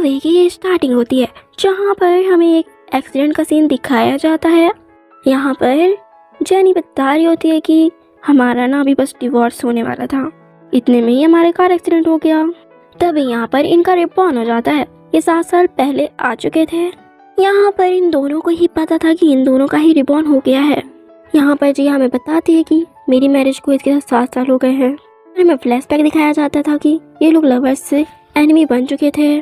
Movie की starting होती है जहाँ पर हमें एक एक्सीडेंट का सीन दिखाया जाता है। यहाँ पर जेनी बता रही होती है कि हमारा ना अभी बस डिवोर्स होने वाला था, इतने में ही हमारे कार एक्सीडेंट हो गया। तभी यहाँ पर इनका रिबॉर्न हो जाता है। ये 7 साल पहले आ चुके थे। यहाँ पर इन दोनों को ही पता था कि इन दोनों का ही रिबॉर्न हो गया है। यहाँ पर जी हमें बताती है कि मेरी मैरिज को इसके साथ 7 साल हो गए हैं। हमें फ्लैशबैक दिखाया जाता था कि ये लोग लवर्स से एनिमी बन चुके थे।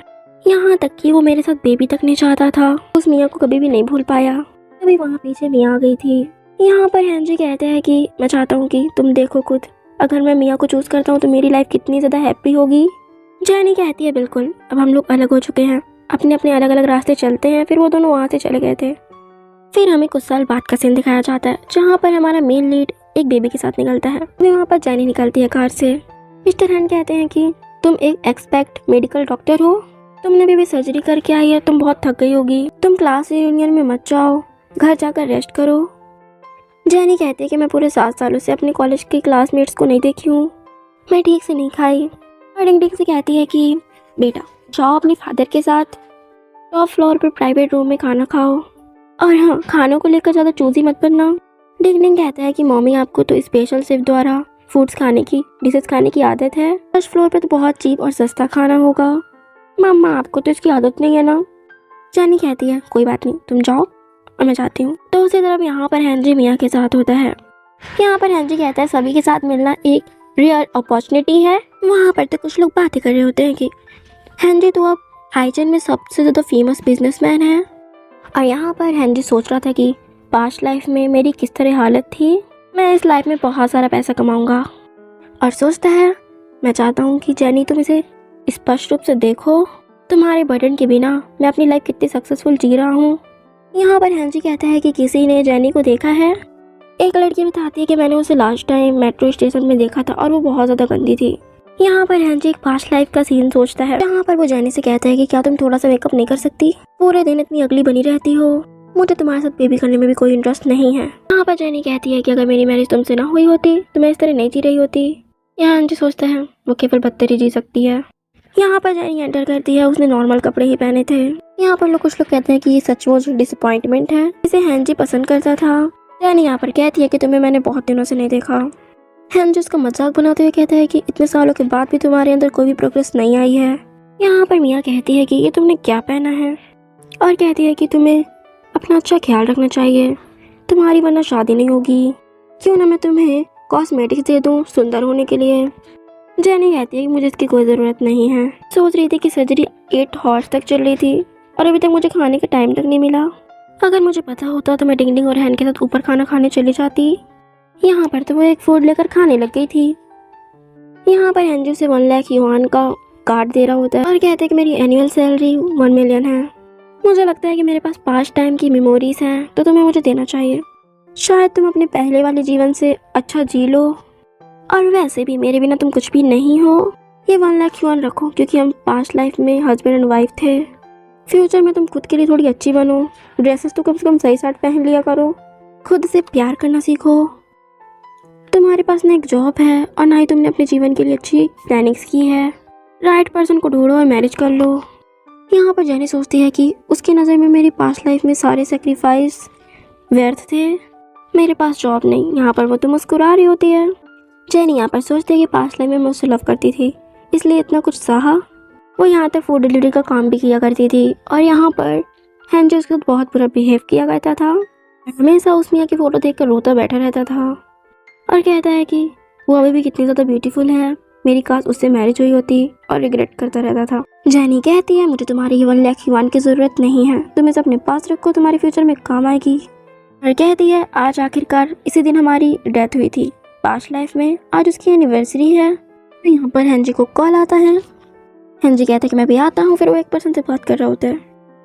यहाँ तक कि वो मेरे साथ बेबी तक नहीं चाहता था। उस मियाँ को कभी भी नहीं भूल पाया। तभी वहाँ पीछे मियाँ आ गई थी। यहाँ पर हेनरी कहते हैं कि मैं चाहता हूँ कि तुम देखो खुद, अगर मैं मियाँ को चूज करता हूँ तो मेरी लाइफ कितनी ज़्यादा हैप्पी होगी। जेनी कहती है बिल्कुल, अब हम लोग अलग हो चुके हैं, अपने अपने अलग अलग रास्ते चलते हैं। फिर वो दोनों वहाँ से चले गए थे। फिर हमें कुछ साल बाद का सीन दिखाया जाता है जहाँ पर हमारा मेन लीड एक बेबी के साथ निकलता है। अभी वहाँ पर जेनी निकलती है कार से। मिस्टर हैन कहते हैं कि तुम एक एक्सपेक्ट मेडिकल डॉक्टर हो, तुमने भी सर्जरी करके आई है, तुम बहुत थक गई होगी, तुम क्लास रियूनियन में मत जाओ, घर जाकर रेस्ट करो। जेनी कहती है कि मैं पूरे 7 सालों से अपने कॉलेज के क्लासमेट्स को नहीं देखी हूँ, मैं ठीक से नहीं खाई। डिंग से कहती है कि बेटा जाओ अपने फादर के साथ टॉप फ्लोर पर प्राइवेट रूम में खाना खाओ, और हाँ, खानों को लेकर ज़्यादा चूजी मत बनना। डिंग कहता है कि मम्मी आपको तो स्पेशल शेफ द्वारा फूड्स खाने की डिशेस खाने की आदत है, फर्स्ट फ्लोर पे तो बहुत चीप और सस्ता खाना होगा। मम्मा आपको तो इसकी आदत नहीं है ना। जेनी कहती है कोई बात नहीं, तुम जाओ और मैं जाती हूँ। तो उसी तरफ यहाँ पर हेनरी मियाँ के साथ होता है। यहाँ पर हेनरी कहता है सभी के साथ मिलना एक रियल अपॉर्चुनिटी है। वहाँ पर तो कुछ लोग बातें कर रहे होते हैं कि हेनरी तो अब हाइजन में सबसे ज़्यादा फेमस बिजनेसमैन है। और यहाँ पर हेनरी सोच रहा था कि पास्ट लाइफ में मेरी किस तरह हालत थी, मैं इस लाइफ में बहुत सारा पैसा कमाऊँगा। और सोचता है मैं चाहता हूँ कि जेनी तुम इसे स्पष्ट रूप से देखो, तुम्हारे बर्डन के बिना मैं अपनी लाइफ कितनी सक्सेसफुल जी रहा हूँ। यहाँ पर हेनरी कहता है कि किसी ने जेनी को देखा है। एक लड़की बताती है कि मैंने उसे लास्ट टाइम मेट्रो स्टेशन में देखा था और वो बहुत ज़्यादा गंदी थी। यहाँ पर हेनरी एक पास्ट लाइफ का सीन सोचता है जहाँ पर वो जेनी से कहता है कि क्या तुम थोड़ा सा मेकअप नहीं कर सकती, पूरे दिन इतनी अगली बनी रहती हो, मुझे तुम्हारे साथ बेबी करने में भी कोई इंटरेस्ट नहीं है। यहाँ पर जेनी कहती है कि अगर मेरी मैरिज तुमसे ना हुई होती तो मैं इस तरह नहीं जी रही होती। यहाँ हेनरी सोचता है वो केवल बदतर ही जी सकती है। यहाँ पर जेनी एंटर करती है, उसने नॉर्मल कपड़े ही पहने थे। यहाँ पर कुछ लोग कहते हैं कि ये सचमुच डिसअपॉइंटमेंट है, इसे हेनरी पसंद करता था। जेनी यहाँ पर कहती है कि तुम्हें मैंने बहुत दिनों से नहीं देखा। हेनरी उसका मजाक बनाते हुए कहता है कि इतने सालों के बाद भी तुम्हारे अंदर कोई भी प्रोग्रेस नहीं आई है। यहाँ पर मियाँ कहती है कि ये तुमने क्या पहना है, और कहती है कि तुम्हें अपना अच्छा ख्याल रखना चाहिए, तुम्हारी वरना शादी नहीं होगी। क्यों ना मैं तुम्हें कॉस्मेटिक्स दे दूँ सुंदर होने के लिए। जेनी कहती है कि मुझे इसकी कोई ज़रूरत नहीं है। सोच रही थी कि सर्जरी 8 हॉर्स तक चल रही थी और अभी तक मुझे खाने का टाइम तक नहीं मिला। अगर मुझे पता होता तो मैं डिंग और हैन के साथ ऊपर खाना खाने चली जाती। यहाँ पर तो वो एक फूड लेकर खाने लग गई थी। यहाँ पर हेनरी से 1 लाख युआन का कार्ड दे रहा होता है और कहते हैं कि मेरी एनुअल सैलरी 1 मिलियन है। मुझे लगता है कि मेरे पास पास्ट टाइम की मेमोरीज हैं, तो तुम्हें मुझे देना चाहिए। शायद तुम अपने पहले वाले जीवन से अच्छा जी लो, और वैसे भी मेरे बिना तुम कुछ भी नहीं हो। ये 1 लाख युआन रखो, क्योंकि हम पास्ट लाइफ में हस्बैंड एंड वाइफ थे। फ्यूचर में तुम खुद के लिए थोड़ी अच्छी बनो, ड्रेसेस तो कम से कम सही साट पहन लिया करो, खुद से प्यार करना सीखो। तुम्हारे पास ना एक जॉब है और ना ही तुमने अपने जीवन के लिए अच्छी प्लानिंग्स की है। राइट पर्सन को ढूंढो और मैरिज कर लो। यहाँ पर जेनी सोचती है कि उसकी नज़र में मेरी पास्ट लाइफ में सारे सेक्रीफाइस व्यर्थ थे, मेरे पास जॉब नहीं। यहाँ पर वो तो मुस्कुरा रही होती है। जेनी यहाँ पर सोचती है कि पास्ट लाइफ में मैं उससे लव करती थी, इसलिए इतना कुछ सहा। वो यहाँ तक फूड डिलीवरी का काम भी किया करती थी, और यहाँ पर हेनरी उसके साथ बहुत बुरा बिहेव किया करता था। हमेशा उस मियाँ की फ़ोटो देखकर रोता बैठा रहता था और कहता है कि वो अभी भी कितनी ज़्यादा ब्यूटीफुल है, मेरी काश उससे मैरिज हुई होती, और रिग्रेट करता रहता था। जेनी कहती है मुझे तुम्हारी 1 लाख युआन की ज़रूरत नहीं है, तुम इसे अपने पास रखो, तुम्हारे फ्यूचर में काम आएगी। और कहती है आज आखिरकार इसी दिन हमारी डेथ हुई थी पास्ट लाइफ में, आज उसकी एनिवर्सरी है। तो यहाँ पर हेनरी को कॉल आता है। हेनरी कहता है कि मैं भी आता हूँ। फिर वो एक पर्सन से बात कर रहा होता है।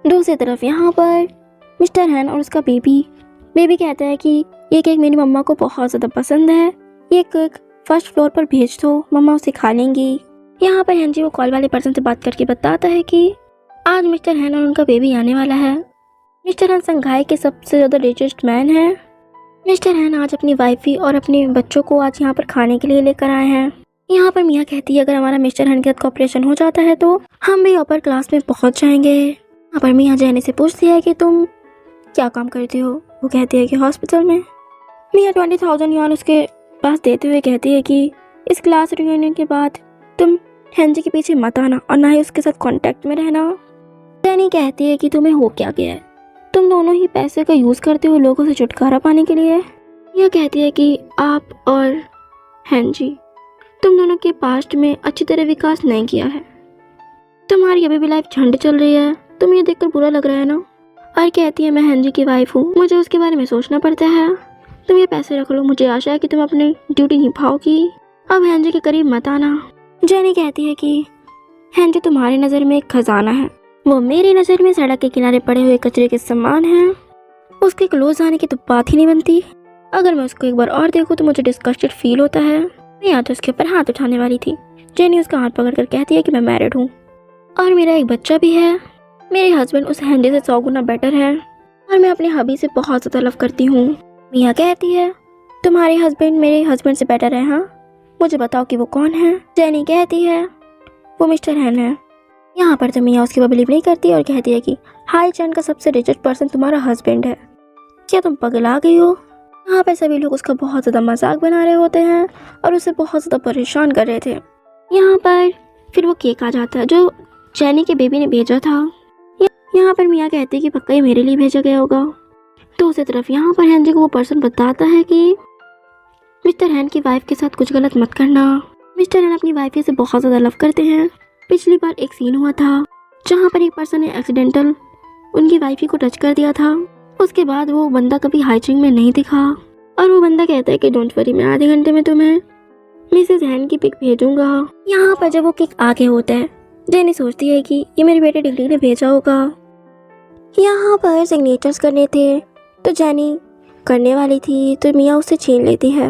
दूसरी तरफ यहाँ पर मिस्टर हैन और उसका बेबी कहता है कि ये केक मेरी मम्मा को बहुत ज़्यादा पसंद है, ये केक फर्स्ट फ्लोर पर भेज दो, मम्मा उसे खा लेंगी। यहाँ पर हेनरी वो कॉल वाले पर्सन से बात करके बताता है कि आज मिस्टर हैन और उनका बेबी आने वाला है। मिस्टर हैन संघाई के सबसे ज़्यादा रिचेस्ट मैन है। मिस्टर हैन आज अपनी वाइफी और अपने बच्चों को आज यहाँ पर खाने के लिए लेकर आए हैं। यहाँ पर मिया कहती है अगर हमारा मिस्टर हन के साथ कॉपरेशन हो जाता है तो हम भी अपर क्लास में पहुँच जाएंगे। यहाँ पर मिया जेनी से पूछती है कि तुम क्या काम करती हो। वो कहती है कि हॉस्पिटल में। मिया 20,000 युआन उसके पास देते हुए कहती है कि इस क्लास रियूनियन के बाद तुम हेंजी के पीछे मत आना और ना ही उसके साथ कांटेक्ट में रहना। जेनी कहती है कि तुम्हें हो क्या गया है, तुम दोनों ही पैसे का यूज़ करते हो लोगों से छुटकारा पाने के लिए। यह कहती है कि आप और हेंजी तुम दोनों के पास्ट में अच्छी तरह विकास नहीं किया है, तुम्हारी अभी भी लाइफ झंड चल रही है, तुम्हें ये देखकर बुरा लग रहा है ना। और कहती है मैं हेंजी की वाइफ हूँ, मुझे उसके बारे में सोचना पड़ता है, तुम ये पैसे रख लो, मुझे आशा है कि तुम अपनी ड्यूटी निभाओगी, अब हेंजी के करीब मत आना। जेनी कहती है कि हेंजी तुम्हारी नज़र में एक खजाना है, वो मेरी नज़र में सड़क के किनारे पड़े हुए कचरे के समान है, उसके क्लोज आने की तो बात ही नहीं बनती। अगर मैं उसको एक बार और देखूँ तो मुझे डिस्कस्टेड फील होता है। मैं या तो उसके ऊपर हाथ उठाने वाली थी। जेनी उसका हाथ पकड़कर कहती है कि मैं मैरिड हूँ और मेरा एक बच्चा भी है, मेरे हस्बैंड उस हेंजी से 100 गुना बेटर है और मैं अपने हबी से बहुत ज़्यादा लव करती हूँ। मिया कहती है तुम्हारे हस्बैंड मेरे हस्बैंड से बेटर है, हाँ मुझे बताओ कि वो कौन है। जेनी कहती है वो मिस्टर हैन है। यहाँ पर तो मिया उसकी बात बिलीव नहीं करती और कहती है कि हाई चैन का सबसे रिचेस्ट पर्सन तुम्हारा हस्बैंड है, क्या तुम पगला गई हो। यहाँ पर सभी लोग उसका बहुत ज़्यादा मजाक बना रहे होते हैं और उसे बहुत ज़्यादा परेशान कर रहे थे। यहाँ पर फिर वो केक आ जाता है जो जेनी के बेबी ने भेजा था। यहाँ पर मिया कहती है कि पक्का ही मेरे लिए भेजा गया होगा। दूसरी तरफ यहाँ पर हेंजी को वो पर्सन बताता है कि मिस्टर हैन की वाइफ के साथ कुछ गलत मत करना। मिस्टर हैन अपनी वाइफ से बहुत ज़्यादा लव करते हैं। पिछली बार एक सीन हुआ था जहाँ पर एक पर्सन ने एक्सीडेंटल उनकी वाइफ को टच कर दिया था, उसके बाद वो बंदा कभी हाइचिंग में नहीं दिखा और वो बंदा कहता है कि डोंट वरी मैं आधे घंटे में तुम्हें मिसेस हैन की पिक भेजूंगा। यहाँ पर जब वो केक आगे होता है जेनी सोचती है कि ये मेरे बेटे डिग्री ने भेजा होगा। यहाँ पर सिग्नेचर्स करने थे तो जेनी करने वाली थी तो मिया उससे छीन लेती है।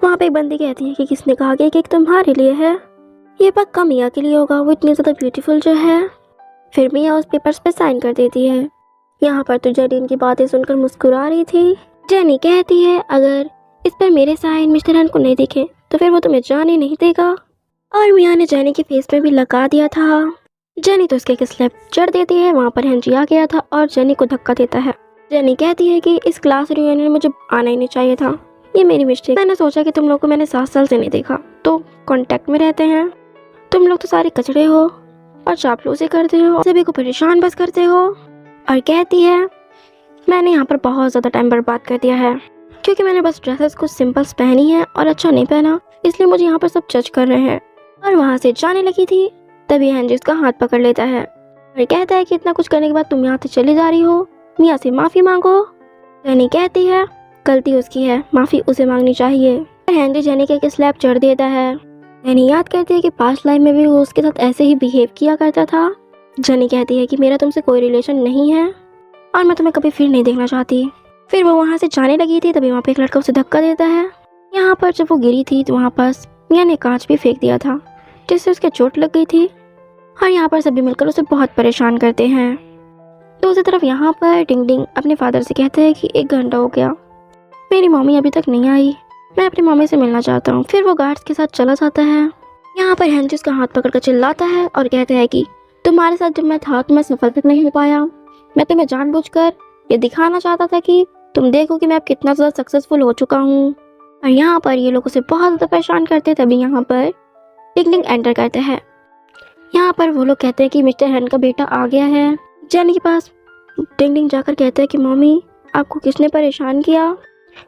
वहाँ पे एक बंदी कहती है कि किसने कहा कि केक तुम्हारे लिए है, ये पक्का मिया के लिए होगा, वो इतनी ज़्यादा ब्यूटीफुल जो है। फिर मिया उस पेपर्स पे साइन कर देती है। यहाँ पर तो जेनी इनकी बातें सुनकर मुस्कुरा रही थी। जेनी कहती है अगर इस पर मेरे साइन मिस्टर हैन को नहीं दिखे तो फिर वो तुम्हें जाने नहीं देगा और मिया ने जेनी के फेस में भी लगा दिया था। जेनी तो उसके एक स्लैप चढ़ देती है। वहाँ पर हेंजी आ गया था और जेनी को धक्का देता है। जेनी कहती है कि इस क्लास रियूनियन में मुझे आना ही नहीं चाहिए था, ये मेरी मिस्टेक, मैंने सोचा कि तुम लोग को मैंने 7 साल से नहीं देखा तो कांटेक्ट में रहते हैं, तुम लोग तो सारे कचड़े हो और चापलूसी करते हो, सभी को परेशान बस करते हो। और कहती है मैंने यहाँ पर बहुत ज़्यादा टाइम बर्बाद कर दिया है क्योंकि मैंने बस ड्रेसेस कुछ सिंपल्स पहनी है और अच्छा नहीं पहना, इसलिए मुझे यहाँ पर सब जज कर रहे हैं। और वहाँ से जाने लगी थी तभी हेंजी उसका हाथ पकड़ लेता है और कहता है कि इतना कुछ करने के बाद तुम यहाँ से चली जा रही हो, मिया से माफ़ी मांगो। जेनी कहती है गलती उसकी है, माफ़ी उसे मांगनी चाहिए। हेंजी जेनी के एक स्लैप चढ़ देता है। जेनी याद करती है कि पास्ट लाइफ में भी वो उसके साथ ऐसे ही बिहेव किया करता था। जेनी कहती है कि मेरा तुमसे कोई रिलेशन नहीं है और मैं तुम्हें कभी फिर नहीं देखना चाहती। फिर वो वहाँ से जाने लगी थी तभी वहाँ पे एक लड़का उसे धक्का देता है। यहाँ पर जब वो गिरी थी तो वहाँ पास मिया ने कांच भी फेंक दिया था जिससे उसके चोट लग गई थी और यहाँ पर सभी मिलकर उसे बहुत परेशान करते हैं। दूसरी तरफ यहाँ पर डिंग डिंग अपने फादर से कहते हैं कि 1 घंटा हो गया, मेरी मम्मी अभी तक नहीं आई, मैं अपनी मम्मी से मिलना चाहता हूँ। फिर वो गार्ड्स के साथ चला जाता है। यहाँ पर हेंजी उसका हाथ पकड़कर चिल्लाता है और कहता है कि तुम्हारे साथ जब मैं था तो मैं सफल तक नहीं हो पाया, मैं तुम्हें जानबूझकर ये दिखाना चाहता था कि तुम देखो कि मैं अब कितना ज़्यादा सक्सेसफुल हो चुका हूँ। और यहाँ पर ये लोग उसे बहुत ज़्यादा परेशान करते तभी यहाँ पर डिंग डिंग एंटर करते हैं। यहाँ पर वो लोग कहते हैं कि मिस्टर हैन का बेटा आ गया है। जेनी के पास डिंग डिंग जाकर कहते हैं कि मम्मी आपको किसने परेशान किया।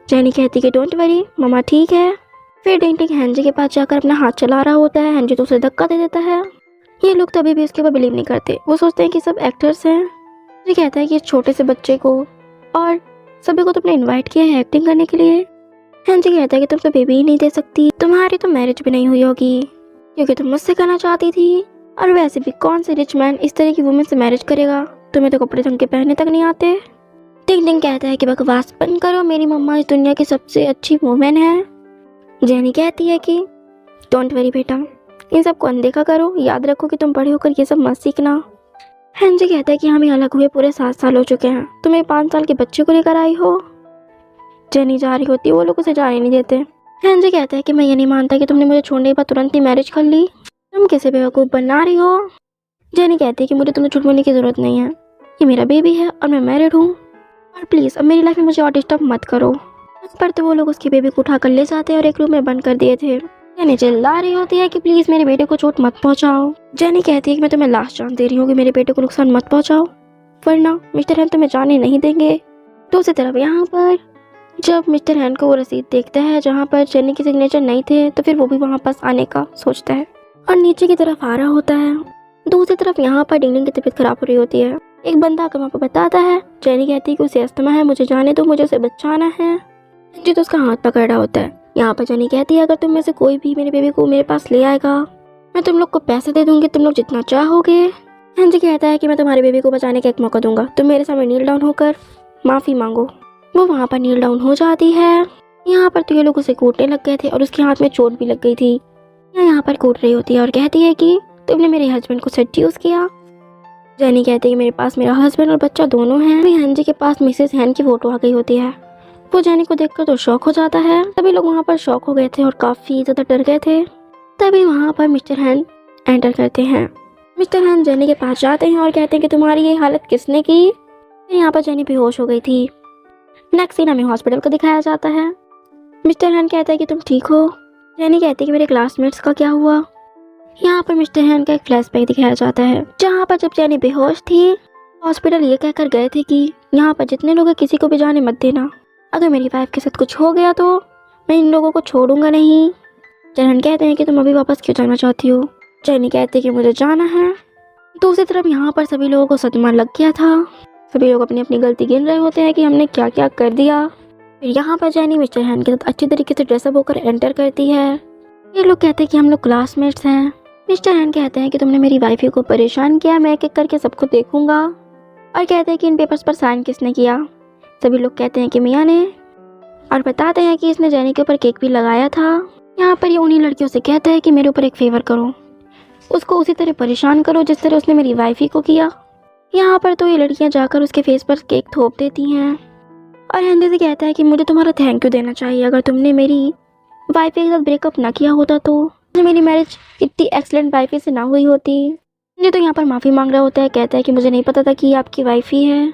जेनी कहती है कि डोंट वरी मम्मा ठीक है। फिर डिंग डिंग हेंजी के पास जाकर अपना हाथ चला रहा होता है, हेंजी तो उसे धक्का दे देता है। ये लोग तो अभी भी उसके ऊपर बिलीव नहीं करते, वो सोचते हैं कि सब एक्टर्स हैं। ये कहता है कि इस छोटे से बच्चे को और सभी को तुमने इन्वाइट किया है एक्टिंग करने के लिए। हेंजी कहता है कि तुम तो बेबी ही नहीं दे सकती, तुम्हारी तो मैरिज भी नहीं हुई होगी क्योंकि तुम मुझसे करना चाहती थी, और वैसे भी कौन से रिच मैन इस तरह की वुमेन से मैरिज करेगा, तुम्हें तो कपड़े ढंग के पहनने तक नहीं आते। डिंग डिंग कहता है कि बकवास बंद करो, मेरी मम्मा इस दुनिया की सबसे अच्छी वुमेन है। जेनी कहती है कि डोंट वरी बेटा, इन सबको अनदेखा करो, याद रखो कि तुम बड़े होकर ये सब मत सीखना। हेंजी कहता है कि हमें अलग हुए पूरे 7 साल हो चुके हैं, तुम एक 5 साल के बच्चे को लेकर आई हो। जेनी जा रही होती है, वो लोग उसे जाने नहीं देते। हेनरी कहता है कि मैं ये नहीं मानता कि तुमने मुझे छोड़ने के बाद तुरंत ही मैरिज कर ली, तुम कैसे बेवकूफ़ बना रही हो। जेनी कहती है कि मुझे तुम्हें झूठ बोलने की ज़रूरत नहीं है, ये मेरा बेबी है और मैं मैरिड हूँ, और प्लीज़ अब मेरी लाइफ में मुझे और डिस्टर्ब मत करो। पर तो वो लोग उसके बेबी को उठा कर ले जाते हैं और एक रूम में बंद कर दिए थे। जेनी चिल्ला रही होती है कि प्लीज़ मेरे बेटे को चोट मत पहुँचाओ। जेनी कहती है कि मैं तुम्हें लास्ट चांस दे रही हूँ कि मेरे बेटे को नुकसान मत पहुँचाओ, वरना मिस्टर हैन तुम्हें जाने नहीं देंगे। दूसरी तरफ यहाँ पर जब मिस्टर हैन को वो रसीद देखता है जहाँ पर जेनी के सिग्नेचर नहीं थे, तो फिर वो भी वहाँ पास आने का सोचता है और नीचे की तरफ आ रहा होता है। दूसरी तरफ यहाँ पर डिंग डिंग की तबीयत खराब हो रही होती है। एक बंदा आकर वहाँ पर बताता है। जेनी कहती है कि उसे अस्थमा है, मुझे जाने दो, मुझे उसे बचाना है। जी तो उसका हाथ पकड़ रहा होता है। यहाँ पर जेनी कहती है अगर तुम में से कोई भी मेरे बेबी को मेरे पास ले आएगा, मैं तुम लोग को पैसे दे दूंगी, तुम लोग जितना चाहोगे। हेनरी कहता है कि मैं तुम्हारे बेबी को बचाने का एक मौका दूंगा, तुम मेरे सामने नील डाउन होकर माफ़ी मांगो। वो वहाँ पर नील डाउन हो जाती है। यहाँ पर तो ये लोग उसे कूटने लग गए थे और उसके हाथ में चोट भी लग गई थी। यहाँ पर कूट रही होती है और कहती है कि तुमने मेरे हस्बैंड को सेड्यूस किया। जेनी कहती है कि मेरे पास मेरा हस्बैंड और बच्चा दोनों हैं। हेनरी के पास मिसेस हैन की फोटो आ गई होती है। वो जेनी को देखकर तो शॉक हो जाता है। सभी लोग वहाँ पर शॉक हो गए थे और काफ़ी ज़्यादा डर गए थे। तभी वहाँ पर मिस्टर हैन एंटर करते हैं। मिस्टर हैन जेनी के पास जाते हैं और कहते हैं कि तुम्हारी ये हालत किसने की। यहाँ पर जेनी बेहोश हो गई थी। नेक्स्ट सीन हमें हॉस्पिटल को दिखाया जाता है। मिस्टर हैन कहता है कि तुम ठीक हो। जेनी कहती है कि मेरे क्लासमेट्स का क्या हुआ। यहाँ पर मिस्टर हैन का एक फ्लैशबैक दिखाया जाता है जहाँ पर जब जेनी बेहोश थी, हॉस्पिटल ये कहकर गए थे कि यहाँ पर जितने लोग हैं किसी को भी जाने मत देना, अगर मेरी वाइफ के साथ कुछ हो गया तो मैं इन लोगों को छोड़ूंगा नहीं। जेनी कहते हैं कि तुम अभी वापस क्यों जाना चाहती हो। जेनी कहती है कि मुझे जाना है। दूसरी तरफ यहाँ पर सभी लोगों को सदमा लग गया था। सभी लोग अपनी अपनी गलती गिन रहे होते हैं कि हमने क्या क्या कर दिया। फिर यहाँ पर जेनी मिस्टर हैन के साथ अच्छी तरीके से ड्रेसअप होकर एंटर करती है। ये लोग कहते हैं कि हम लोग क्लासमेट्स हैं। मिस्टर हैन कहते हैं कि तुमने मेरी वाइफ को परेशान किया, मैं एक एक करके सबको देखूंगा। और कहते हैं कि इन पेपर्स पर साइन किसने किया। सभी लोग कहते हैं कि मियाँ ने, और बताते हैं कि इसने जेनी के ऊपर केक भी लगाया था। यहाँ पर ये उन्हीं लड़कियों से कहता है कि मेरे ऊपर एक फेवर करो, उसको उसी तरह परेशान करो जिस तरह उसने मेरी वाइफ को किया। यहाँ पर तो ये लड़कियाँ जाकर उसके फेस पर केक थोप देती हैं और हेनरी से कहता है कि मुझे तुम्हारा थैंक यू देना चाहिए। अगर तुमने मेरी वाइफ के साथ ब्रेकअप ना किया होता तो मेरी मैरिज इतनी एक्सलेंट वाइफ से ना हुई होती। मुझे तो यहाँ पर माफ़ी मांग रहा होता है। कहता है कि मुझे नहीं पता था कि ये आपकी वाइफ ही है।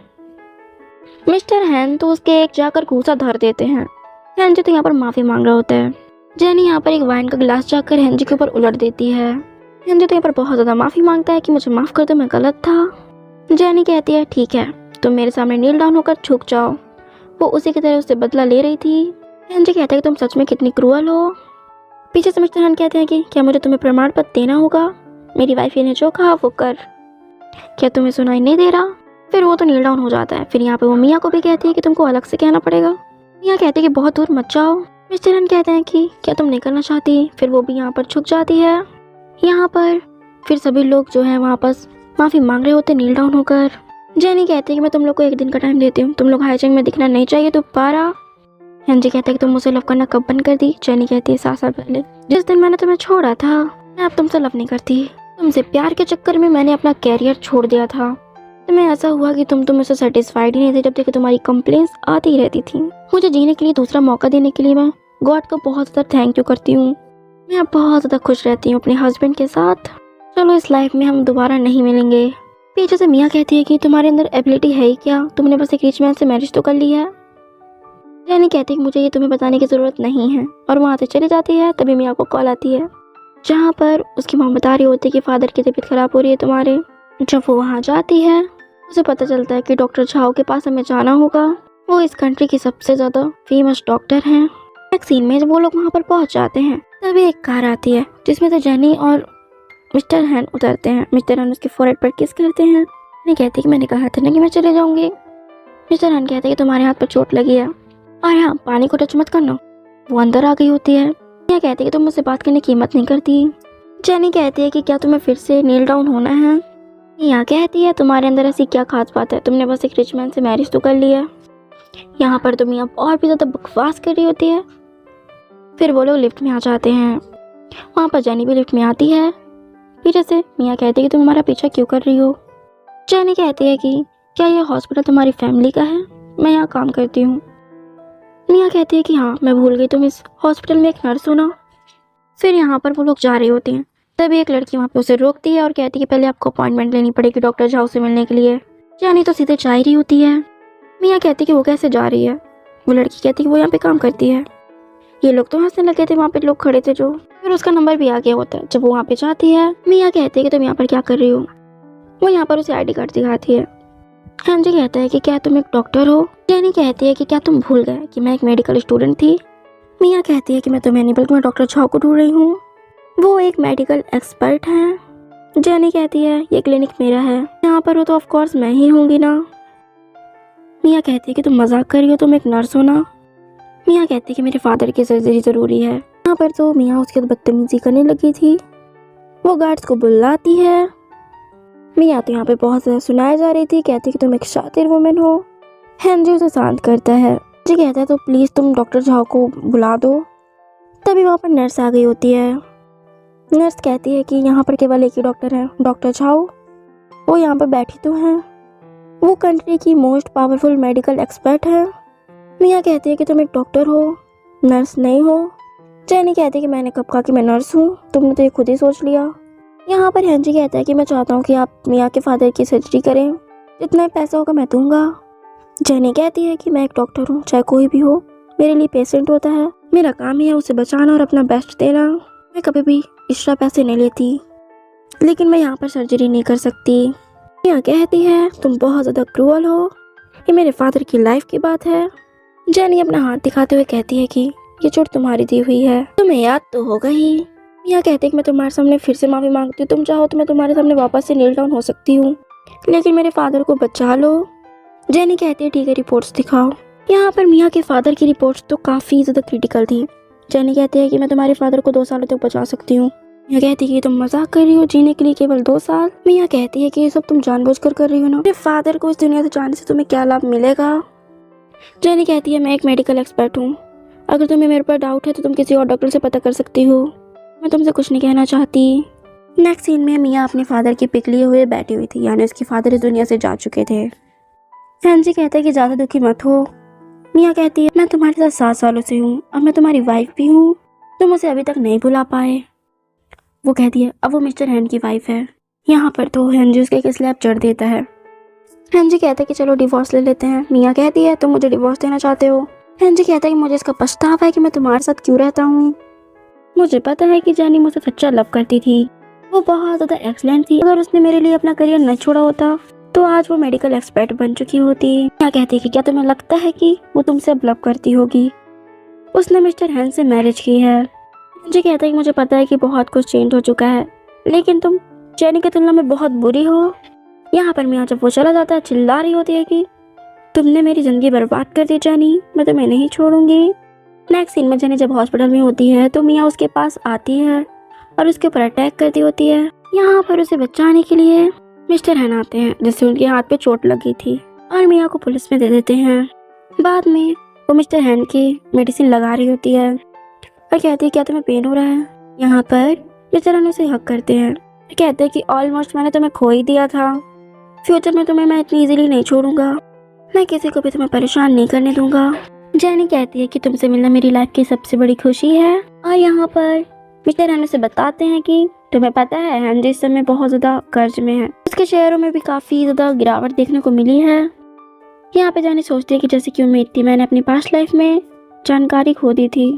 मिस्टर हैन तो उसके एक जाकर घूसा धर देते हैं। हेनरी तो यहाँ पर माफ़ी मांग रहा होता है। जेनी यहाँ पर एक वाइन का गिलास जाकर हेनरी के ऊपर उलट देती है। हेनरी तो यहाँ पर बहुत ज़्यादा माफ़ी मांगता है कि मुझे माफ़ कर दो, मैं गलत था। जेनी कहती है ठीक है, तुम मेरे सामने नील डाउन होकर झुक जाओ। वो उसी की तरह उससे बदला ले रही थी। हेनरी कहता है कि तुम सच में कितनी क्रूअल हो। पीछे से मिस्टर हैन कहते हैं कि क्या मुझे तुम्हें प्रमाण पत्र देना होगा, मेरी वाइफ ने जो कहा वो कर, क्या तुम्हें सुनाई नहीं दे रहा। फिर वो तो नील डाउन हो जाता है। फिर यहाँ पे वो मियाँ को भी कहती है कि तुमको अलग से कहना पड़ेगा। मियाँ कहती है कि बहुत दूर मत जाओ। मिस्टर हैन कहते हैं कि क्या तुम नहीं करना चाहती। फिर वो भी यहाँ पर झुक जाती है। यहाँ पर फिर सभी लोग जो है वापस माफ़ी मांग रहे होते नील डाउन होकर। जेनी कहती है कि मैं तुम लोग को एक दिन का टाइम देती हूँ, तुम लोग हाईजैक में दिखना नहीं चाहिए दोबारा। हेनरी कहता है कि तुम मुझे लव करना कब बंद कर दी। जेनी कहती है 7 साल पहले, जिस दिन मैंने तुम्हें छोड़ा था। मैं अब तुमसे लव नहीं करती, तुमसे प्यार के चक्कर में मैंने अपना कैरियर छोड़ दिया था। तुम्हें ऐसा हुआ कि तुम मुझसे सेटिस्फाइड ही नहीं थे। जब देखो तुम्हारी कंप्लेंट्स आती ही रहती थी। मुझे जीने के लिए दूसरा मौका देने के लिए मैं गॉड को बहुत ज़्यादा थैंक यू करती हूँ। मैं बहुत ज़्यादा खुश रहती हूँ अपने हस्बैंड के साथ। चलो इस लाइफ में हम दोबारा नहीं मिलेंगे। पीछे से मियाँ कहती है कि तुम्हारे अंदर एबिलिटी है ही क्या, तुमने बस एक रिच मैन से मैरिज तो कर ली है। जेनी कहती है कि मुझे ये तुम्हें बताने की ज़रूरत नहीं है, और वहाँ से चली जाती है। तभी मियाँ को कॉल आती है जहाँ पर उसकी माँ बता रही होती है कि फादर की तबीयत खराब हो रही है तुम्हारे। जब वो वहाँ जाती है उसे पता चलता है कि डॉक्टर झाओ के पास हमें जाना होगा। वो इस कंट्री की सबसे ज़्यादा फेमस डॉक्टर हैं। एक सीन में जब वो लोग वहाँ पर पहुँच जाते हैं तभी एक कार आती है जिसमें से जेनी और मिस्टर हैन उतरते हैं। मिस्टर हैन उसके फोरहेड पर किस करते हैं। नहीं कहती कि मैंने कहा था ना कि मैं चले जाऊंगी। मिस्टर हैन कहते हैं कि तुम्हारे हाथ पर चोट लगी है और हाँ पानी को टच मत करना। वो अंदर आ गई होती है। यह कहती है कि तुम मुझसे बात करने की हिम्मत नहीं करती। जेनी कहती है कि क्या तुम्हें फिर से नील डाउन होना है। यहाँ कहती है तुम्हारे अंदर ऐसी क्या खास बात है, तुमने बस एक रिच मैन से मैरिज तो कर ली है। यहाँ पर तो मियाँ और भी ज़्यादा बकवास कर रही होती है। फिर वो लोग लिफ्ट में आ जाते हैं। वहाँ पर जेनी भी लिफ्ट में आती है। पीछे से मियाँ कहती है कि तुम हमारा पीछा क्यों कर रही हो। जेनी कहती है कि क्या यह हॉस्पिटल तुम्हारी फैमिली का है, मैं यहाँ काम करती हूँ। मियाँ कहती है कि हाँ मैं भूल गई, तुम इस हॉस्पिटल में एक नर्स हो ना। फिर यहाँ पर वो लोग जा रहे होते हैं, तभी एक लड़की वहाँ पे उसे रोकती है और कहती है कि पहले आपको अपॉइंटमेंट लेनी पड़ेगी डॉक्टर झाओ से मिलने के लिए। जानी तो सीधे जा ही रही होती है। मियाँ कहती है कि वो कैसे जा रही है। वो लड़की कहती है कि वो यहाँ पे काम करती है। ये लोग तो हंसने लगे थे, वहाँ पे लोग खड़े थे जो। फिर उसका नंबर भी आ गया होता है। जब वो वहाँ पे जाती है, मियाँ कहती है कि तुम यहाँ पर क्या कर रही हो। वो यहाँ पर उसे ID कार्ड दिखाती है। हेनरी कहता है कि क्या तुम एक डॉक्टर हो। जेनी कहती है कि क्या तुम भूल गए कि मैं एक मेडिकल स्टूडेंट थी। मियाँ कहती है कि मैं तुम्हें नहीं बल्कि मैं डॉक्टर झाओ को ढूंढ रही हूँ, वो एक मेडिकल एक्सपर्ट हैं। जेनी कहती है ये क्लिनिक मेरा है, यहाँ पर हो तो ऑफ कोर्स मैं ही होंगी ना। मियाँ कहती है कि तुम मजाक कर रही हो, तुम एक नर्स हो ना। मियाँ कहती है कि मेरे फादर की सर्जरी ज़रूरी है। यहाँ पर तो मियाँ उसके बदतमीजी करने लगी थी। वो गार्ड्स को बुलाती है। मियाँ तो यहाँ पे बहुत ज़्यादा सुनाई जा रही थी, कहती है कि तुम एक शातिर वुमेन हो। हेनरी उसे शांत करता है। जी कहता है तो प्लीज़ तुम डॉक्टर झाओ को बुला दो। तभी वहाँ पर नर्स आ गई होती है। नर्स कहती है कि यहाँ पर केवल एक ही डॉक्टर है, डॉक्टर झाओ। वो यहाँ पर बैठी तो हैं, वो कंट्री की मोस्ट पावरफुल मेडिकल एक्सपर्ट है। मियाँ कहती है कि तुम एक डॉक्टर हो, नर्स नहीं हो। जेनी कहती है कि मैंने कब कहा कि मैं नर्स हूँ, तुमने तो ये खुद ही सोच लिया। यहाँ पर हेनरी कहता है कि मैं चाहता हूँ कि आप मियाँ के फादर की सर्जरी करें, जितना पैसा होगा मैं दूंगा। जेनी कहती है कि मैं एक डॉक्टर हूँ, चाहे कोई भी हो, मेरे लिए पेशेंट होता है, मेरा काम ही है उसे बचाना और अपना बेस्ट देना। मैं कभी भी एक्स्ट्रा पैसे नहीं लेती, लेकिन मैं यहाँ पर सर्जरी नहीं कर सकती। मियाँ कहती है तुम बहुत ज़्यादा क्रूअल हो, ये मेरे फादर की लाइफ की बात है। जेनी अपना हाथ दिखाते हुए कहती है कि ये चोट तुम्हारी दी हुई है, तुम्हें याद तो होगा ही। मियाँ कहते हैं कि मैं तुम्हारे सामने फिर से माफ़ी मांगती हूँ, तुम चाहो तो मैं तुम्हारे सामने वापस से नील डाउन हो सकती हूँ, लेकिन मेरे फादर को बचा लो। जेनी कहती है ठीक है, रिपोर्ट्स दिखाओ। यहाँ पर मियाँ के फादर की रिपोर्ट्स तो काफ़ी ज़्यादा क्रिटिकल थी। जेनी कहती है कि मैं तुम्हारे फादर को 2 सालों तक बचा सकती हूँ। मियाँ कहती है कि तुम मजाक कर रही हो, जीने के लिए केवल 2 साल। मियाँ कहती है कि ये सब तुम जानबूझकर कर रही हो ना, मेरे फादर को इस दुनिया से जाने से तुम्हें क्या लाभ मिलेगा। जेनी कहती है मैं एक मेडिकल एक्सपर्ट हूँ, अगर तुम्हें मेरे पर डाउट है तो तुम किसी और डॉक्टर से पता कर सकती हो, मैं तुमसे कुछ नहीं कहना चाहती। नेक्स्ट सीन में मियाँ अपने फादर की पिक लिए हुए बैठी हुई थी, यानी उसके फादर इस दुनिया से जा चुके थे। हेनरी कहता है कि ज़्यादा दुखी मत हो। मियाँ कहती है मैं तुम्हारे साथ 7 सालों से हूँ और मैं तुम्हारी वाइफ भी हूँ, तुम उसे अभी तक नहीं भुला पाए। वो कहती है अब वो मिस्टर हैन की वाइफ है। यहाँ पर तो हेनरी उसके एक स्लैब चढ़ देता है। हेनरी कहता है कि चलो डिवोर्स ले लेते हैं। मियाँ कहती है तुम मुझे डिवोर्स देना चाहते हो। हेनरी कहता है कि मुझे इसका पछतावा है कि मैं तुम्हारे साथ क्यों रहता हूँ। मुझे पता है कि जेनी मुझसे सच्चा लव करती थी, वो बहुत ज़्यादा एक्सीलेंट थी, अगर उसने मेरे लिए अपना करियर न छोड़ा होता तो आज वो मेडिकल एक्सपर्ट बन चुकी होती। क्या कहती है कि क्या तुम्हें लगता है कि वो तुमसे अब लव करती होगी, उसने मिस्टर हैन से मैरिज की है। मुझे कहता है कि मुझे पता है कि बहुत कुछ चेंज हो चुका है, लेकिन तुम जेनी की तुलना में बहुत बुरी हो। यहाँ पर मियाँ जब वो चला जाता है चिल्ला रही होती है कि तुमने मेरी ज़िंदगी बर्बाद कर दी जेनी, मैं तुम्हें नहीं छोड़ूंगी। नेक्स्ट सीन में जेनी जब हॉस्पिटल में होती है तो मियाँ उसके पास आती है और उसके ऊपर अटैक करती होती है। यहाँ पर उसे बचाने के लिए मिस्टर हैन आते हैं, जिससे उनके हाथ पे चोट लगी थी, और मियाँ को पुलिस में दे देते हैं। बाद में वो मिस्टर हैन की मेडिसिन लगा रही होती है और कहती है क्या तुम्हें पेन हो रहा है। यहाँ पर मिस्टर हैन उसे हक करते हैं, कहते हैं कि ऑलमोस्ट मैंने तुम्हें खो ही दिया था, फ्यूचर में तुम्हें मैं इतनी इजीली नहीं छोड़ूंगा, मैं किसी को भी तुम्हें परेशान नहीं करने दूंगा। जेनी कहती है कि तुमसे मिलना मेरी लाइफ की सबसे बड़ी खुशी है। और यहाँ पर मिस्टर हैन उसे बताते हैं कि तुम्हें पता है हेनरी इस समय बहुत ज़्यादा कर्ज में है, उसके शेयरों में भी काफ़ी ज़्यादा गिरावट देखने को मिली है। यहाँ पे जेनी सोचती है कि जैसे कि उम्मीद थी मैंने अपनी पास्ट लाइफ में जानकारी खो दी थी।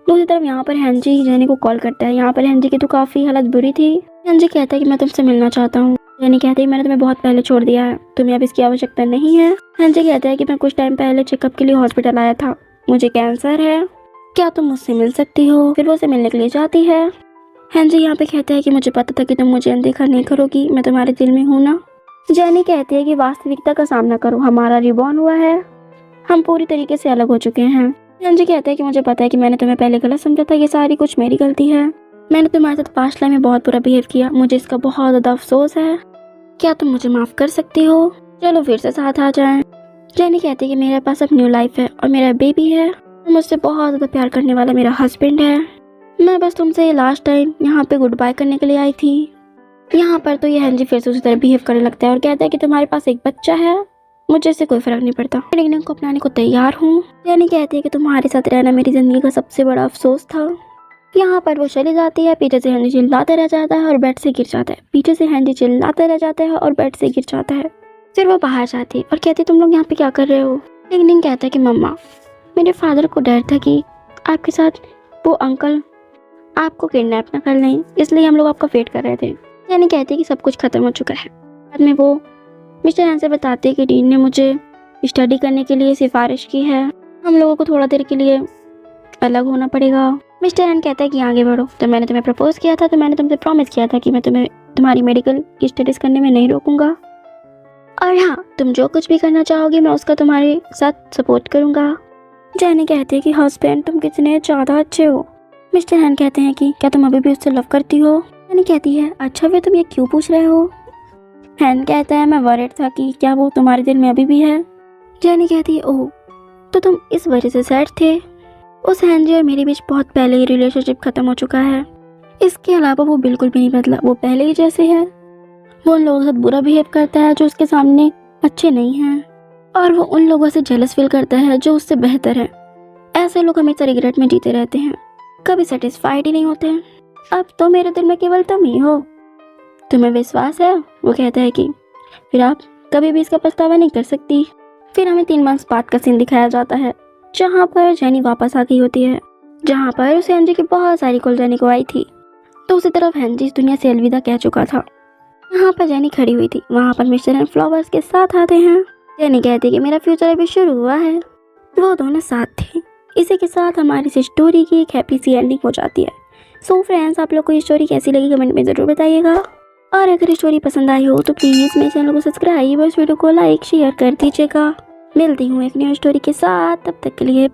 दूसरी तरफ यहाँ पर हेनरी जेनी को कॉल करता है। यहाँ पर हेनरी की तो काफ़ी हालत बुरी थी। हेनरी कहता है कि मैं तुमसे मिलना चाहता हूँ। जेनी कहती है मैंने तुम्हें बहुत पहले छोड़ दिया है, तुम्हें अब इसकी आवश्यकता नहीं है। हेनरी कहता है कि मैं कुछ टाइम पहले चेकअप के लिए हॉस्पिटल आया था, मुझे कैंसर है, क्या तुम मुझसे मिल सकती हो। फिर वो उसे मिलने के लिए जाती है। हेनरी यहाँ पे कहता है कि मुझे पता था कि तुम मुझे अनदेखा नहीं करोगी, मैं तुम्हारे दिल में हूँ ना। जेनी कहती है कि वास्तविकता का सामना करो, हमारा रिबॉर्न हुआ है, हम पूरी तरीके से अलग हो चुके हैं। हेनरी कहता है कि मुझे पता है कि मैंने तुम्हें पहले गलत समझा था, ये सारी कुछ मेरी गलती है, मैंने तुम्हारे साथ पास्ट लाइफ में बहुत बुरा बिहेव किया, मुझे इसका बहुत ज़्यादा अफसोस है, क्या तुम मुझे माफ़ कर सकती हो, चलो फिर से साथ आ जाएं। जेनी कहती है कि मेरे पास अब न्यू लाइफ है और मेरा बेबी है, मुझसे बहुत ज़्यादा प्यार करने वाला मेरा हस्बैंड है, मैं बस तुमसे लास्ट टाइम यहाँ पे गुड बाय करने के लिए आई थी। यहाँ पर तो ये हेनरी फिर से उसी तरह बिहेव करने लगता है और कहता है कि तुम्हारे पास एक बच्चा है मुझे इससे कोई फर्क नहीं पड़ता, मैं को अपनाने को तैयार हूँ। जैनी कहती है कि तुम्हारे साथ रहना मेरी जिंदगी का सबसे बड़ा अफसोस था। यहाँ पर वो चली जाती है, पीछे से हेनरी चिल्लाता रह जाता है और बेड से गिर जाता है। पीछे से हेनरी चिल्लाता रह जाता है और बेड से गिर जाता है। फिर वो बाहर जाती है और कहती है तुम लोग यहाँ पे क्या कर रहे हो। लिंगलिंग कहता है कि मम्मा, मेरे फादर को डर था कि आपके साथ वो अंकल आपको किडनैप ना कर लें, इसलिए हम लोग आपका वेट कर रहे थे। यानी कहती है कि सब कुछ खत्म हो चुका है। बाद में वो मिस्टर हैन से बताते हैं कि डीन ने मुझे स्टडी करने के लिए सिफारिश की है, हम लोगों को थोड़ा देर के लिए अलग होना पड़ेगा। मिस्टर हैन कहता है कि आगे बढ़ो। तो मैंने तुम्हें प्रपोज किया था, तो मैंने तुमसे प्रॉमिस किया था कि मैं तुम्हें तुम्हारी मेडिकल की स्टडीज करने में नहीं रोकूंगा, और हाँ, तुम जो कुछ भी करना चाहोगे मैं उसका तुम्हारे साथ सपोर्ट करूंगा। जैनी कहती है कि हस्बैंड तुम कितने ज़्यादा अच्छे हो। मिस्टर हैन कहते हैं कि क्या तुम अभी भी उससे लव करती हो। जैनी कहती है अच्छा फिर तुम ये क्यों पूछ रहे हो। हैन कहता है मैं वरीड था कि क्या वो तुम्हारे दिल में अभी भी है। जैनी कहती है ओह, तो तुम इस वजह से सैड थे। उस हैनरी और मेरे बीच बहुत पहले ही रिलेशनशिप खत्म हो चुका है। इसके अलावा वो बिल्कुल भी नहीं बदला, वो पहले ही जैसे है। वो उन लोगों के साथ बुरा बिहेव करता है जो उसके सामने अच्छे नहीं हैं, और वो उन लोगों से जेलस फील करता है जो उससे बेहतर है। ऐसे लोग हमेशा रिग्रेट में जीते रहते हैं, कभी सेटिस्फाइड ही नहीं होते। अब तो मेरे दिल में केवल तुम ही हो, तुम्हें विश्वास है। वो कहता है कि फिर आप कभी भी इसका पछतावा नहीं कर सकती। फिर हमें 3 मंथ्स बाद का सीन दिखाया जाता है जहाँ पर जैनी वापस आ गई होती है, जहाँ पर उसे हेनरी की बहुत सारी कॉल जाने को आई थी। तो उसी तरफ हेनरी इस दुनिया से अलविदा कह चुका था। यहाँ पर जैनी खड़ी हुई थी, वहाँ पर मिस्टर हैन फ्लावर्स के साथ आते हैं। जैनी कहती है कि मेरा फ्यूचर अभी शुरू हुआ है। वो दोनों साथ थे। इसी के साथ हमारी इस स्टोरी की एक हैप्पी सी एंडिंग हो जाती है। सो फ्रेंड्स, आप लोग को ये स्टोरी कैसी लगी कमेंट में ज़रूर बताइएगा, और अगर स्टोरी पसंद आई हो तो प्लीज़ मेरे चैनल को सब्सक्राइब और इस वीडियो को लाइक शेयर कर दीजिएगा। मिलती हूँ एक न्यू स्टोरी के साथ, तब तक के लिए